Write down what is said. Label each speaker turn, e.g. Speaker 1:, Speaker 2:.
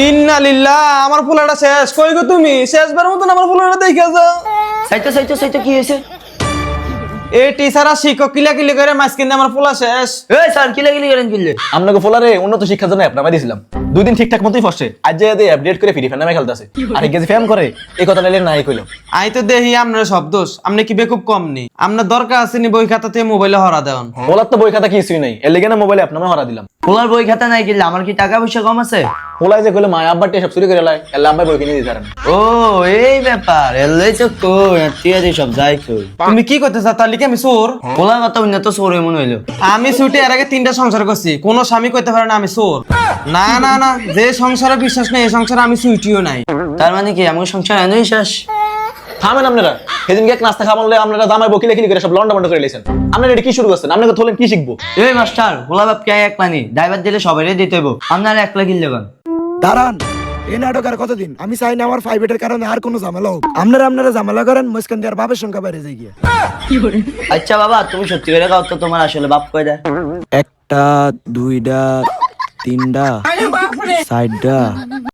Speaker 1: ইন্না লিল্লাহ, আমার পোলাটা শেষ। কই গো তুমি? শেষবার মতন আমার পোলাটা দেখে যাও।
Speaker 2: সাইতো কি হয়েছে?
Speaker 1: এই টিচার আর শিক্ষক কিলাকিলি করে মাছ কিনতে আমার পোলা শেষ।
Speaker 2: এই স্যার কিলাকিলি করেন কিনলে?
Speaker 3: আপনাকে ফোলারে উন্নত শিক্ষার জন্য অ্যাপ নামাই দিয়েছিলাম, 2 দিন ঠিকঠাক মতোই ফসছে। আজ যে আপডেট করে ফ্রি ফায়ার নামে খেলতেছে, আর গেছে ফ্যাম করে এই কথা নাইলে নাই কইলাম।
Speaker 1: আই তো দেখি আপনার সব দোষ। আপনি কি বেকুব কম নি? আপনার দরকার আছে নি বই খাতা থেকে মোবাইলে হরা দেওয়ান?
Speaker 3: ফোলার তো বই খাতা কিছুই নাই, এর লেগে না মোবাইলে অ্যাপ নামে হরা দিলাম।
Speaker 2: পোলার বই খাতা নাই কিনলে? আমার কি টাকা পয়সা কম আছে?
Speaker 3: ফোলাই যে কইলে মায় আব্বাটি সব চুরি করে লাই, এল্লা আব্বাই বই কিনে দিতে পারেন।
Speaker 2: ও এই ব্যাপার, এলাই তো কই আত্মীয় সব যাই কই।
Speaker 1: তুমি কি করতে চাও? তাহলে কি আমি চোর?
Speaker 2: পোলার কথা উন্নত চোর মনে হইলো।
Speaker 1: আমি ছুটি এর আগে 3টা সংসার করছি, কোন স্বামী কইতে পারে না আমি চোর। না না না, যে সংসারে বিশ্বাস নেই এই সংসারে আমি ছুটিও নাই।
Speaker 2: তার মানে কি আমার সংসার এনই শেষ?
Speaker 3: থামেন আপনারা, সেদিন গিয়ে নাস্তা খাওয়ালে আপনারা জামাই বকিলে কিলি করে সব লন্ডা বন্ড করে লেছেন। আপনারা এটা কি শুরু করছেন? আপনাকে থলেন কি শিখবো?
Speaker 2: এই মাস্টার, পোলা বাপ কে এক পানি ড্রাইভার দিলে সবাইরে দিতে হইব, আপনার একলা কিনলে কোন?
Speaker 4: দাঁড়ান, এই নাটক আর কতদিন? আমি চাই না আমার প্রাইভেটের কারণে আর কোনো ঝামেলা হোক। আপনারা ঝামেলা করেন, মুস্কান দিয়ে আর বাপের সংখ্যা বাইরে যাই গিয়ে।
Speaker 2: আচ্ছা বাবা, তুমি সত্যি করে কাও তো, তোমার আসলে বাপ কয় দেয়?
Speaker 4: 1টা 2টা 3টা 4টা